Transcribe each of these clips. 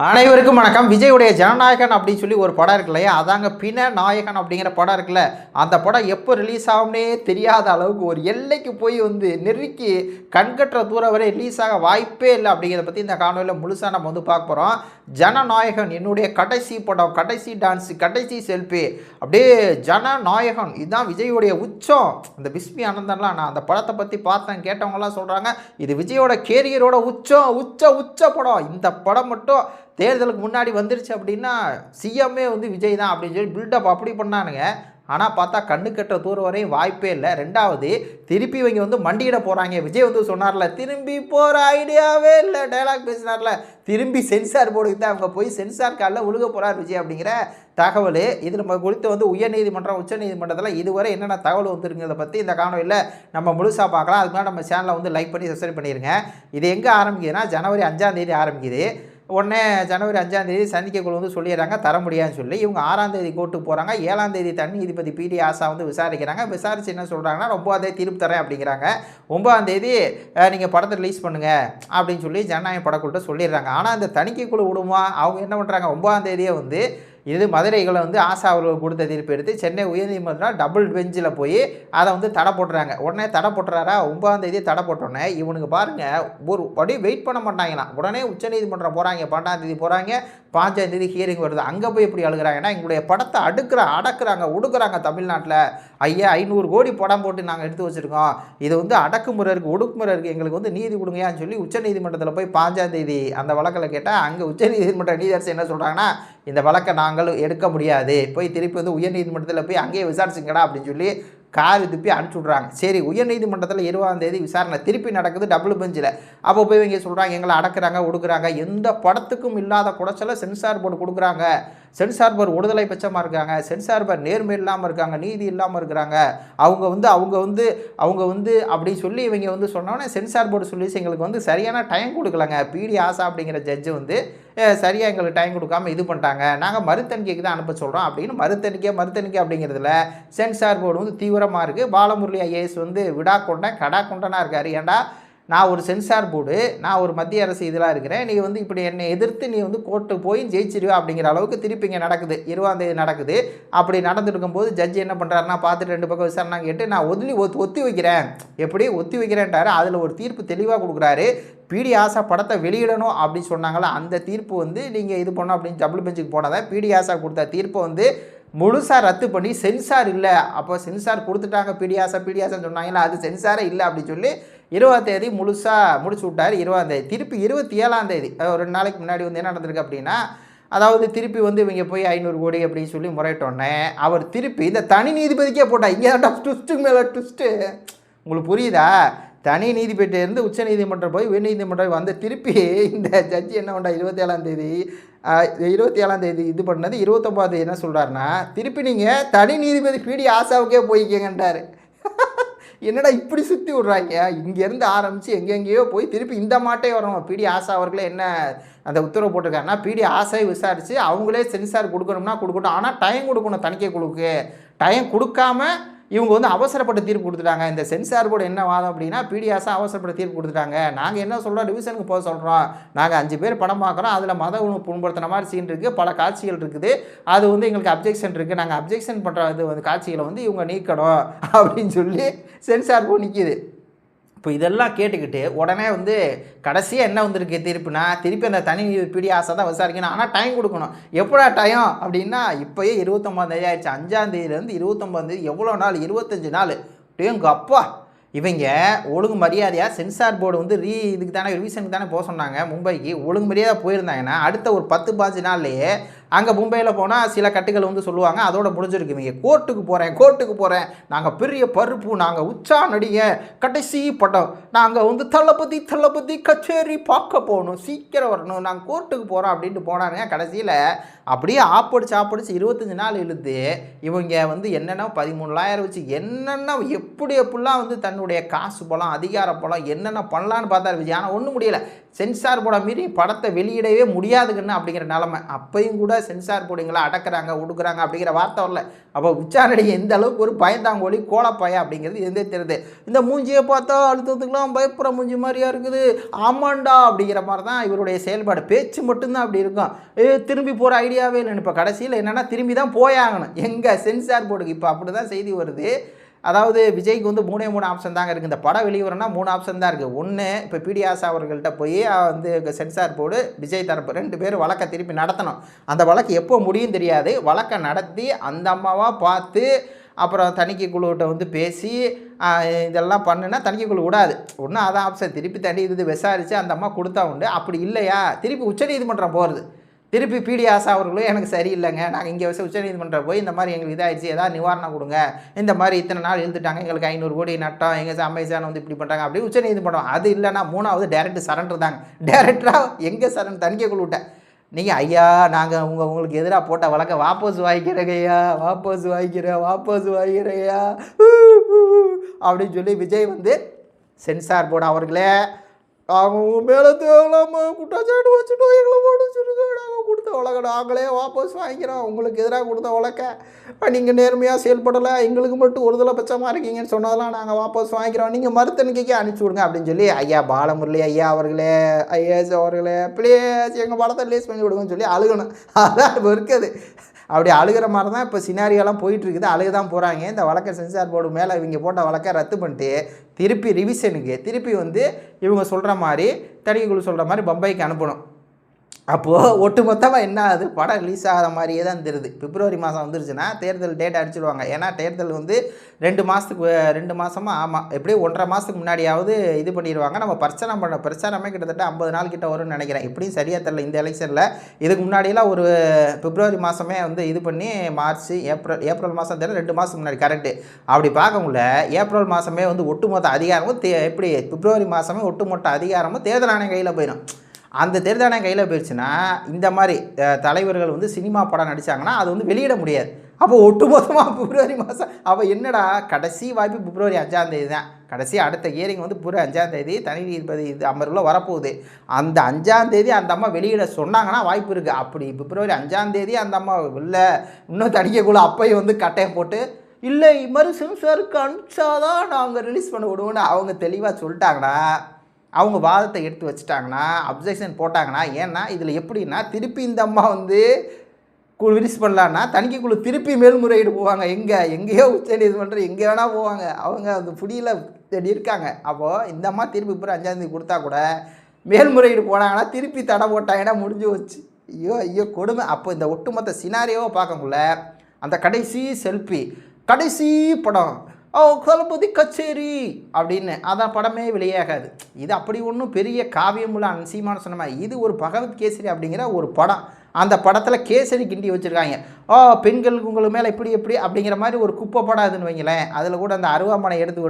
அனைவருக்கும் வணக்கம். விஜயுடைய ஜனநாயகன் அப்படின்னு சொல்லி ஒரு படம் இருக்கு இல்லையா, அதாங்க பின நாயகன் அப்படிங்கிற படம் இருக்குல்ல. அந்த படம் எப்போ ரிலீஸ் ஆகும்னே தெரியாத அளவுக்கு ஒரு எல்லைக்கு போய் நெருக்கி கண்கட்டுற தூரம் வரை ரிலீஸ் ஆக வாய்ப்பே இல்லை அப்படிங்கிறத பற்றி இந்த காணொலியில் முழுசாக நம்ம பார்க்க போகிறோம். ஜனநாயகன் என்னுடைய கடைசி படம், கடைசி டான்ஸு, கடைசி செல்ஃபி, அப்படியே ஜனநாயகன் இதுதான் விஜயுடைய உச்சம். இந்த பிஸ்மி ஆனந்தன்லாம் நான் அந்த படத்தை பற்றி பார்த்தேன், கேட்டவங்களாம் சொல்கிறாங்க இது விஜயோட கேரியரோட உச்சம் உச்ச உச்ச படம். இந்த படம் மட்டும் தேர்தலுக்கு முன்னாடி வந்துருச்சு அப்படின்னா சிஎம்ஏ விஜய் தான் அப்படின்னு சொல்லி பில்டப் அப்படி பண்ணானுங்க. ஆனால் பார்த்தா கண்ணு கட்டுற தூரம் வரையும் வாய்ப்பே இல்லை. ரெண்டாவது திருப்பி இவங்க மண்டியிட போகிறாங்க. விஜய் சொன்னார்ல, திரும்பி போகிற ஐடியாவே இல்லை, டைலாக் பேசினார்ல, திரும்பி சென்சார் போர்டுக்கு தான் அவங்க போய் சென்சார் காலில் உழுக போகிறார் விஜய் அப்படிங்கிற தகவல். இது நம்ம குறித்து உயர்நீதிமன்றம் உச்சநீதிமன்றத்தில் இதுவரை என்னென்ன தகவல் வந்துருங்கிறத பற்றி இந்த காணொலியில் நம்ம முழுசாக பார்க்கலாம். அதுக்கு மேலே நம்ம சேனலை லைக் பண்ணி சப்ஸ்கிரைப் பண்ணிடுங்க. இது எங்கே ஆரம்பிக்குதுன்னா ஜனவரி 5ஆம் தேதி ஆரம்பிக்குது. உடனே ஜனவரி 5ஆம் தேதி சந்திக்கக்குழு சொல்லிடுறாங்க தர முடியாதுன்னு சொல்லி. இவங்க 6ஆம் தேதி கோர்ட்டுக்கு போகிறாங்க. 7ஆம் தேதி தனி நீதிபதி பிடி ஆசா விசாரிக்கிறாங்க. விசாரித்து என்ன சொல்கிறாங்கன்னா 9ஆம் தேதி திருப்பி தரேன் அப்படிங்கிறாங்க. 9ஆம் தேதி நீங்கள் படத்தை ரிலீஸ் பண்ணுங்கள் அப்படின்னு சொல்லி ஜனநாயக படக்குழுட்ட சொல்லிடுறாங்க. ஆனால் இந்த தணிக்கைக்குழு விடுமா, அவங்க என்ன பண்ணுறாங்க, 9ஆம் தேதியே இது மதுரைகளை ஆசா அவர்கள் கொடுத்த தீர்ப்பு எடுத்து சென்னை உயர்நீதிமன்றம் டபுள் பெஞ்சில் போய் அதை தடை போட்டுறாங்க. உடனே தடை போட்டுறாரா, 9ஆம் தேதி தடை போட்டோன்னே இவனுக்கு பாருங்கள் ஒரு படி வெயிட் பண்ண மாட்டாங்களாம். உடனே உச்சநீதிமன்றம் போகிறாங்க, 12ஆம் தேதி போகிறாங்க, 5ஆம் தேதி ஹியரிங் வருது. அங்கே போய் எப்படி அழுகிறாங்கன்னா, எங்களுடைய படத்தை அடக்குறாங்க ஒடுக்குறாங்க. தமிழ்நாட்டில் 500 கோடி படம் போட்டு நாங்கள் எடுத்து வச்சுருக்கோம், இது அடக்குமுறை இருக்குது, ஒடுக்குமுறை இருக்குது, எங்களுக்கு நீதி கொடுங்கயான்னு சொல்லி உச்சநீதிமன்றத்தில் போய் 5ஆம் தேதி அந்த வழக்கில் கேட்டால் அங்கே உச்சநீதிமன்ற நீதியரசு என்ன சொல்கிறாங்கன்னா, இந்த வழக்கை நாங்கள் எடுக்க முடியாது, போய் திருப்பி உயர்நீதிமன்றத்தில் போய் அங்கேயே விசாரிச்சுங்கடா அப்படின்னு சொல்லி கார் திருப்பி அனுப்பிச்சி விட்றாங்க. சரி, உயர்நீதிமன்றத்தில் 20ஆம் தேதி விசாரணை திருப்பி நடக்குது டபுள் பெஞ்சில். அப்போ போய் இவங்க சொல்கிறாங்க எங்களை அடக்குறாங்க ஒடுக்குறாங்க, எந்த படத்துக்கும் இல்லாத குடைச்சலை சென்சார் போர்டு கொடுக்குறாங்க, சென்சார் போர்டு விடுதலை பட்சமாக இருக்காங்க, சென்சார் போர்டு நேர்மை இல்லாமல் இருக்காங்க, நீதி இல்லாமல் இருக்கிறாங்க, அவங்க அப்படின்னு சொல்லி இவங்க சொன்னோன்னே சென்சார் போர்டு சொல்லி எங்களுக்கு சரியான டைம் கொடுக்கலங்க. பிடி ஆசா அப்படிங்கிற ஜட்ஜு சரியாக எங்களுக்கு டைம் கொடுக்காம இது பண்ணிட்டாங்க, நாங்கள் மறுத்தணிக்கைக்கு தான் அனுப்ப சொல்கிறோம் அப்படின்னு மறுத்தணிக்கை அப்படிங்கிறதுல சென்சார் போர்டு தீவிரமாக இருக்குது. பாலமுரளி ஐஏஎஸ் விடா கொண்டன் கடா கொண்டனாக இருக்கார். ஏன்டா நான் ஒரு சென்சார் போர்டு, நான் ஒரு மத்திய அரசு இதெல்லாம் இருக்கிறேன், நீ இப்படி என்னை எதிர்த்து நீ கோர்ட்டு போய் ஜெயிச்சிருவா அப்படிங்கிற அளவுக்கு திருப்பி இங்கே நடக்குது. 20ஆம் தேதி நடக்குது. அப்படி நடந்துட்டு இருக்கும்போது ஜட்ஜி என்ன பண்ணுறாருன்னா, பார்த்துட்டு 2 பக்கம் விசாரணை கேட்டு நான் ஒத்தி வைக்கிறேன், எப்படி ஒத்தி வைக்கிறேன்ட்டாரு. அதில் ஒரு தீர்ப்பு தெளிவாக கொடுக்குறாரு. பிடி ஆசா படத்தை வெளியிடணும் அப்படின்னு சொன்னாங்களா, அந்த தீர்ப்பு நீங்கள் இது பண்ணணும் அப்படின்னு டபுள் பெஞ்சுக்கு போனதான் பிடி ஆசா கொடுத்த தீர்ப்பை முழுசாக ரத்து பண்ணி சென்சார் இல்லை, அப்போ சென்சார் கொடுத்துட்டாங்க பிடி ஆசான்னு சொன்னாங்களா, அது சென்சாரே இல்லை அப்படின்னு சொல்லி 20ஆம் தேதி முழுசாக முடிச்சு விட்டார். 20ஆம் தேதி திருப்பி 27ஆம் தேதி ஒரு 2 நாளைக்கு முன்னாடி என்ன நடந்திருக்கு அப்படின்னா, அதாவது திருப்பி இவங்க போய் 500 கோடி அப்படின்னு சொல்லி முறையிட்டோன்னே அவர் திருப்பி இந்த தனி நீதிபதிக்கே போட்டார். இங்கே தான் ட்விஸ்ட்டுக்கு மேலே ட்விஸ்ட்டு. உங்களுக்கு புரியுதா? தனி நீதிபதியிலேருந்து உச்ச நீதிமன்றம் போய் உயர் நீதிமன்றம் திருப்பி இந்த ஜட்ஜி என்ன பண்ணா 27ஆம் தேதி இது பண்ணது. 29ஆம் தேதி என்ன சொல்கிறாருன்னா, திருப்பி நீங்கள் தனி நீதிபதி பிடி ஆசாவுக்கே போய்க்கங்கன்றார். என்னடா இப்படி சுற்றி விட்றாங்க, இங்கேருந்து ஆரம்பித்து எங்கெங்கேயோ போய் திருப்பி இந்த மாட்டே வரணும். பிடி ஆசா அவர்களே என்ன அந்த உத்தரவு போட்டிருக்காருன்னா, பிடி ஆசையை விசாரித்து அவங்களே சென்சார் கொடுக்கணும்னா கொடுக்கட்டும், ஆனால் டைம் கொடுக்கணும். தணிக்கை குழுக்கு டைம் கொடுக்காம இவங்க அவசரப்பட்ட தீர்ப்பு கொடுத்துட்டாங்க. இந்த சென்சார் போர்டு என்ன வாதம் அப்படின்னா, பிடி ஆசா அவசரப்பட்ட தீர்ப்பு கொடுத்துட்டாங்க, நாங்கள் என்ன சொல்கிறோம், ரிவிஷனுக்கு போக சொல்கிறோம், நாங்கள் 5 பேர் படம் பார்க்குறோம், அதில் மத உணவு புண்படுத்தின மாதிரி சீன் இருக்குது, பல காட்சிகள் இருக்குது, அது எங்களுக்கு அப்ஜெக்ஷன் இருக்குது, நாங்கள் அப்ஜெக்ஷன் பண்ணுற இது காட்சிகளை இவங்க நீக்கணும் அப்படின்னு சொல்லி சென்சார் போர்டு நிற்கிது. இப்போ இதெல்லாம் கேட்டுக்கிட்டு உடனே கடைசியாக என்ன வந்திருக்கு தீர்ப்புனா, திருப்பி அந்த தனி பிடி ஆசை தான் விசாரிக்கணும், ஆனால் டைம் கொடுக்கணும். எப்படா டைம் அப்படின்னா, இப்போயே 29ஆம் தேதி ஆயிடுச்சு. 5ஆம் தேதியிலேருந்து 29ஆம் தேதி எவ்வளோ நாள், 25 நாள். எங்கள் அப்பா இவங்க ஒழுங்கு மரியாதையாக சென்சார் போர்டு இதுக்கு தானே ரிவிஷனுக்கு தானே போக சொன்னாங்க மும்பைக்கு, ஒழுங்கு மரியாதை போயிருந்தாங்கன்னா அடுத்த ஒரு 10-15 நாள்லேயே அங்கே மும்பையில் போனால் சில கட்டுகள் சொல்லுவாங்க, அதோட முடிஞ்சிருக்கு. இவங்க கோர்ட்டுக்கு போகிறேன், நாங்கள் பெரிய பருப்பு, நாங்கள் உச்சா நடிகை, கடைசி படம், நாங்கள் தளபதி கச்சேரி பார்க்க போகணும், சீக்கிரம் வரணும், நாங்கள் கோர்ட்டுக்கு போகிறோம் அப்படின்ட்டு போனானுங்க. கடைசியில் அப்படியே ஆப்படிச்சு 25 நாள் இழுத்து இவங்க என்னென்ன 13,000 வச்சு என்னென்ன எப்படிலாம் தன்னுடைய காசு பலம், அதிகார பலம் என்னென்ன பண்ணலான்னு பார்த்தாரு விஜய். ஆனால் ஒன்றும் முடியலை. சென்சார் போர்டை மீறி படத்தை வெளியிடவே முடியாதுங்கன்னு அப்படிங்கிற நிலமை. அப்பையும் கூட சென்சார் போர்டுங்களை அடக்குறாங்க ஒடுக்குறாங்க அப்படிங்கிற வார்த்தை வரல. அப்போ உச்சாரணி எந்த அளவுக்கு ஒரு பயந்தாங்கோலி கோலப்பாயா அப்படிங்கிறது எந்தே தெரியுது. இந்த மூஞ்சியை பார்த்தா அடுத்ததுக்கெலாம் பயப்புற மூஞ்சி மாதிரியா இருக்குது, ஆமாண்டா அப்படிங்கிற மாதிரி தான் இவருடைய செயல்பாடு. பேச்சு மட்டும்தான் அப்படி இருக்கும். திரும்பி போகிற ஐடியாவே இல்லைன்னு. இப்போ கடைசியில் என்னென்னா திரும்பி தான் போயாகணும் எங்கே சென்சார் போர்டுக்கு. இப்போ அப்படி தான் செய்தி வருது. அதாவது விஜய்க்கு வந்து 3 ஆப்ஷன் தாங்க இருக்குது. இந்த படம் வெளிவரனா 3 ஆப்ஷன் தான் இருக்குது. ஒன்று, இப்போ பிடி ஆசா அவர்கள்ட்ட போய் வந்து சென்சார் போர்டு விஜய் தரப்பு 2 பேர் வழக்கை திருப்பி நடத்தணும். அந்த வழக்கு எப்போ முடியும் தெரியாது. வழக்கை நடத்தி அந்த அம்மாவாக பார்த்து அப்புறம் தணிக்கை குழுவிட்ட வந்து பேசி இதெல்லாம் பண்ணுன்னா தணிக்கை குழு விடாது. ஒன்றும் அதான் ஆப்ஷன். திருப்பி தண்ணி இது விசாரித்து அந்த அம்மா கொடுத்தா உண்டு. அப்படி இல்லையா திருப்பி உச்சநீதிமன்றம் போகிறது. திருப்பி பிடி ஆசா அவர்களும் எனக்கு சரியில்லைங்க, நாங்கள் இங்கே உச்சநீதிமன்றம் போய் இந்த மாதிரி எங்களுக்கு இதாகிடுச்சு, ஏதாவது நிவாரணம் கொடுங்க, இந்த மாதிரி இத்தனை நாள் இழுத்துட்டாங்க, எங்களுக்கு 500 கோடி நட்டம், எங்கள் அமேசான் வந்து இப்படி பண்ணுறாங்க அப்படி உச்சநீதிமன்றம். அது இல்லைன்னா 3வது டைரக்ட் சரண்டர் தாங்க. டைரக்டராக எங்கே சரண்டர் தணிக்கை குழுவிட்டேன். நீங்கள் ஐயா நாங்கள் உங்களுக்கு எதிராக போட்ட வழக்கை வாபஸ் வாங்கிக்கிறேங்கய்யா, வாபஸ் வாங்கிக்கிறேங்கய்யா அப்படின்னு சொல்லி விஜய் வந்து சென்சார் போர்டு அவர்களே அவங்க மேலே தேவையில்லாமல் குற்றச்சாட்டு வச்சுட்டோம், எங்களை போட்டுச்சுருங்க, நாங்கள் கொடுத்த வழக்கை நாங்களே வாபஸ் வாங்கிக்கிறோம், உங்களுக்கு எதிராக கொடுத்த வழக்கை நீங்கள் நேர்மையாக செயல்படலை, எங்களுக்கு மட்டும் ஒரு தலை பட்சமாக இருக்கீங்கன்னு சொன்னதெல்லாம் நாங்கள் வாபஸ் வாங்கிக்கிறோம், நீங்கள் மறுத்தணிக்கைக்கு அனுப்பிச்சி விடுங்க அப்படின்னு சொல்லி ஐயா பாலமுரளி ஐயா அவர்களே, ஐஏஎஸ் அவர்களே ப்ளீஸ் எங்கள் படத்தை ரிலீஸ் பண்ணி விடுங்கன்னு சொல்லி அழுகணும். அதான் இப்போ இருக்குது. அப்படி அழுகிற மாதிரி தான் இப்போ சினாரியோலாம் போயிட்டுருக்குது. அழுக தான் போகிறாங்க. இந்த வழக்கை சென்சார் போர்டு மேலே இவங்க போட்ட வழக்கை ரத்து பண்ணிட்டு திருப்பி ரிவிஷனுக்கு திருப்பி வந்து இவங்க சொல்கிற மாதிரி தணிக்கை குழு சொல்கிற மாதிரி பம்பாய்க்கு அனுப்பணும். அப்போது ஒட்டுமொத்தமாக என்ன ஆகுது, படம் ரிலீஸ் ஆகாத மாதிரியே தான் தெரியுது. பிப்ரவரி மாதம் வந்துருச்சுன்னா தேர்தல் டேட் அடிச்சிடுவாங்க. ஏன்னா தேர்தல் வந்து 2 மாதமாக ஆமாம் எப்படியும் 1.5 மாதத்துக்கு முன்னாடியாவது இது பண்ணிடுவாங்க. நம்ம பிரச்சாரமே கிட்டத்தட்ட 50 நாள் கிட்ட வரும்னு நினைக்கிறேன். எப்படியும் சரியாக தெரில இந்த எலெக்ஷனில். இதுக்கு முன்னாடியெல்லாம் ஒரு பிப்ரவரி மாதமே வந்து இது பண்ணி மார்ச் ஏப்ரல் மாதம் தெரியல 2 மாதத்துக்கு முன்னாடி கரெக்டு. அப்படி பார்க்க முடியல. ஏப்ரல் மாதமே வந்து ஒட்டுமொத்த அதிகாரமும் எப்படி பிப்ரவரி மாதமே ஒட்டுமொத்த அதிகாரமும் தேர்தல் ஆணையம் கையில் போயிடும். அந்த தேர்தல் ஆணையம் கையில் போயிடுச்சுன்னா இந்த மாதிரி தலைவர்கள் வந்து சினிமா படம் நடித்தாங்கன்னா அது வந்து வெளியிட முடியாது. அப்போ ஒட்டுமொத்தமாக பிப்ரவரி மாதம் அப்போ என்னடா கடைசி வாய்ப்பு பிப்ரவரி 5ஆம் தேதி தான். கடைசி அடுத்த ஹியரிங் வந்து பிப்ரவரி 5ஆம் தேதி தனி நீதிபதி இது அமர்வில் வரப்போகுது. அந்த 5ஆம் தேதி அந்த அம்மா வெளியிட சொன்னாங்கன்னா வாய்ப்பு இருக்குது. அப்படி பிப்ரவரி 5ஆம் தேதி அந்த அம்மா இல்லை இன்னும் தணிக்கைக்குள்ள அப்பையும் வந்து கட்டையை போட்டு இல்லை மறு சென்சாருக்கு அனுப்பிச்சாதான் நாங்கள் ரிலீஸ் பண்ண விடுவோன்னு அவங்க தெளிவாக சொல்லிட்டாங்கன்னா, அவங்க வாதத்தை எடுத்து வச்சுட்டாங்கன்னா, அப்ஜெக்ஷன் போட்டாங்கன்னா, ஏன்னா இதில் எப்படின்னா திருப்பி இந்த அம்மா வந்து ரிலீஸ் பண்ணலான்னா தணிக்கைக்குழு திருப்பி மேல்முறையீடு போவாங்க. எங்கேயோ உச்சநீதிமன்றம் எங்கே வேணால் போவாங்க. அவங்க அந்த புடியில் இருக்காங்க. அப்போது இந்த அம்மா திருப்பி இப்போ 5ஆம் தேதி கொடுத்தா கூட மேல்முறையீடு போனாங்கன்னா திருப்பி தடை போட்டாங்கன்னா முடிஞ்சு வச்சு. ஐயோ கொடுமை. அப்போ இந்த ஒட்டுமொத்த சினாரியோவை பார்க்கக்குள்ள அந்த கடைசி செல்ஃபி கடைசி படம் தளபதி கச்சேரி அப்படின்னு அதான் படமே வெளியாகாது. இது அப்படி ஒன்றும் பெரிய காவியமுள்ள சீமானு சொன்ன மாதிரி இது ஒரு பகவத் கேசரி அப்படிங்கிற ஒரு படம். அந்த படத்தில் கேசரி கிண்டி வச்சுருக்காங்க. பெண்களுக்கு உங்களுக்கு மேலே எப்படி அப்படிங்கிற மாதிரி ஒரு குப்பை படாதுன்னு வைங்களேன். அதில் கூட அந்த அருவாமனை எடுத்து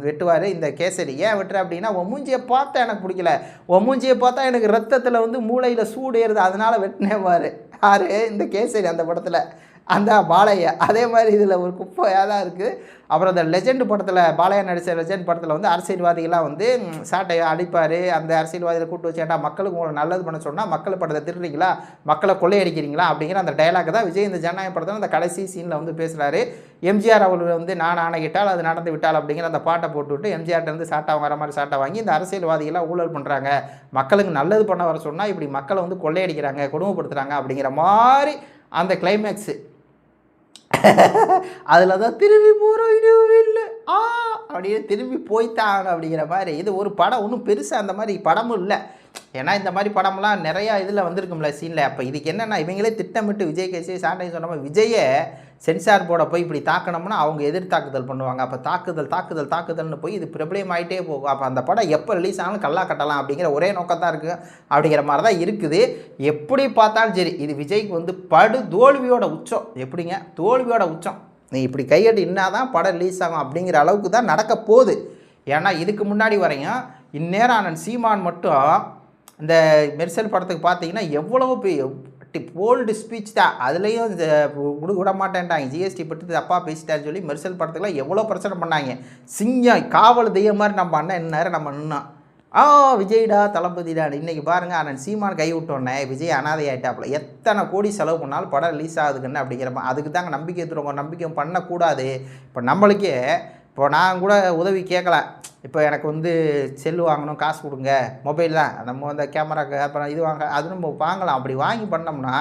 வெட்டுவார் இந்த கேசரி. ஏன் வெட்டுற அப்படின்னா உன் மூஞ்சியை பார்த்தா எனக்கு பிடிக்கல, உன் மூஞ்சியை பார்த்தா எனக்கு ரத்தத்தில் வந்து மூளையில் சூடு ஏறுது அதனால் வெட்டினேவார் யார் இந்த கேசரி அந்த படத்தில் அந்த பாலையா. அதே மாதிரி இதில் ஒரு குப்பையாக தான் இருக்குது. அப்புறம் அந்த லெஜெண்ட் படத்தில் பாலையா நடித்த லெஜெண்ட் படத்தில் வந்து அரசியல்வாதிகளாக வந்து சாட்டையை அடிப்பார். அந்த அரசியல்வாதிகளை கூப்பிட்டு வச்சேன்டா மக்களுக்கு உங்களை நல்லது பண்ண சொன்னால் மக்கள் படத்தை திருடுறீங்களா, மக்களை கொள்ளையடிக்கிறீங்களா அப்படிங்கிற அந்த டைலாக் தான் விஜய் இந்த ஜனநாயக படத்தில் அந்த கடைசி சீனில் வந்து பேசுகிறாரு. எம்ஜிஆர் அவர்கள் வந்து நான் ஆணையிட்டால் அது நடந்து விட்டால் அப்படிங்கிற அந்த பாட்டை போட்டுவிட்டு எம்ஜிஆர்ட்டேருந்து சாட்டை வர மாதிரி சாட்டை வாங்கி இந்த அரசியல்வாதிகளாக ஊழல் பண்ணுறாங்க, மக்களுக்கு நல்லது பண்ண வர சொன்னால் இப்படி மக்களை வந்து கொள்ளையடிக்கிறாங்க கொடுமைப்படுத்துகிறாங்க அப்படிங்கிற மாதிரி அந்த கிளைமேக்ஸு. அதில் தான் திரும்பி போகிற ஐடியாவே இல்லை அப்படியே திரும்பி போய்த்தாங்க அப்படிங்கிற மாதிரி. இது ஒரு படம் ஒன்றும் பெருசாக அந்த மாதிரி படமும் இல்லை. ஏன்னா இந்த மாதிரி படம்லாம் நிறையா இதில் வந்திருக்கும்ல சீனில். அப்போ இதுக்கு என்னென்னா இவங்களே திட்டமிட்டு விஜய் கேசி சாட்டை சொன்ன மாதிரி விஜயை சென்சார் போர்டை போய் இப்படி தாக்கணும்னா அவங்க எதிர் தாக்குதல் பண்ணுவாங்க. அப்போ தாக்குதல்னு போய் இது பிரபலம் ஆகிட்டே போகும். அப்போ அந்த படம் எப்போ ரிலீஸ் ஆனாலும் கல்லா கட்டலாம் அப்படிங்கிற ஒரே நோக்கம் தான் இருக்குது அப்படிங்கிற மாதிரி தான் இருக்குது. எப்படி பார்த்தாலும் சரி இது விஜய்க்கு வந்து தோல்வியோட உச்சம். எப்படிங்க தோல்வியோட உச்சம், நீ இப்படி கையெட்டு இன்னாதான் படம் ரிலீஸ் ஆகும் அப்படிங்கிற அளவுக்கு தான் நடக்க போகுது. ஏன்னா இதுக்கு முன்னாடி வரையும் இந்நேரம் சீமான் மட்டும் இந்த மெர்சல் படத்துக்கு பார்த்தீங்கன்னா எவ்வளவு போல்டு ஸ்பீச் தான். அதுலேயும் இந்த விட மாட்டேன்ட்டாங்க, ஜிஎஸ்டி பற்றி தப்பாக பேசிட்டான்னு சொல்லி மெர்சல் படத்துக்குலாம் எவ்வளோ பிரச்சனை பண்ணாங்க. சிங்கம் காவல் தெய்வம் மாதிரி நம்ம அண்ணன் என்னாரு நம்ம நின்னோம். ஆ விஜய்டா தளபதிடா இன்றைக்கி பாருங்கள் அண்ணன் சீமான் கை விட்டோன்னே விஜய் அனாதை ஆகிட்டாப்புல. எத்தனை கோடி செலவு பண்ணாலும் படம் ரிலீஸ் ஆகுதுன்னு அப்படிங்கிறப்ப அதுக்கு தாங்க நம்பிக்கை தருவோங்க. நம்பிக்கை பண்ணக்கூடாது. இப்போ நம்மளுக்கே இப்போ நான் கூட உதவி கேட்கலாம். இப்போ எனக்கு வந்து செல்லு வாங்கணும், காசு கொடுங்க, மொபைல் தான் நம்ம வந்து கேமராக்கு அப்புறம் இது வாங்க அது நம்ம வாங்கலாம். அப்படி வாங்கி பண்ணோம்னா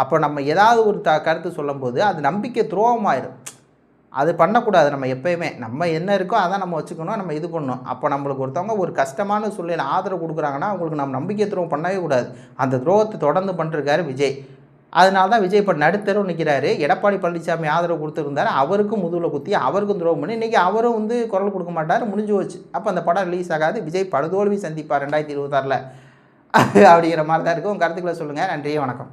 அப்போ நம்ம ஏதாவது ஒரு கருத்து சொல்லும்போது அது நம்பிக்கை துரோகமாயிடும். அது பண்ணக்கூடாது. நம்ம எப்போயுமே நம்ம என்ன இருக்கோ அதான் நம்ம வச்சுக்கணும், நம்ம இது பண்ணணும். அப்போ நம்மளுக்கு ஒருத்தவங்க ஒரு கஷ்டமான சூழ்நிலையில் ஆதரவு கொடுக்குறாங்கன்னா அவங்களுக்கு நம்ம நம்பிக்கை துரோகம் பண்ணவே கூடாது. அந்த துரோகத்தை தொடர்ந்து பண்ணிருக்காரு விஜய். அதனால தான் விஜய் இப்போ நடுத்தரவு நிற்கிறாரு. எடப்பாடி பழனிசாமி ஆதரவு கொடுத்துருந்தாரு, அவருக்கும் முதுகில் குத்தி அவருக்கும் துரோகம் பண்ணி இன்றைக்கி அவரும் வந்து குரல் கொடுக்க மாட்டார், முடிஞ்சு போச்சு. அப்போ அந்த படம் ரிலீஸ் ஆகாது. விஜய் படுதோல்வி சந்திப்பார் 2026 அப்படிங்கிற மாதிரி தான் இருக்கும். உங்கள் கருத்துக்களை சொல்லுங்கள். நன்றி, வணக்கம்.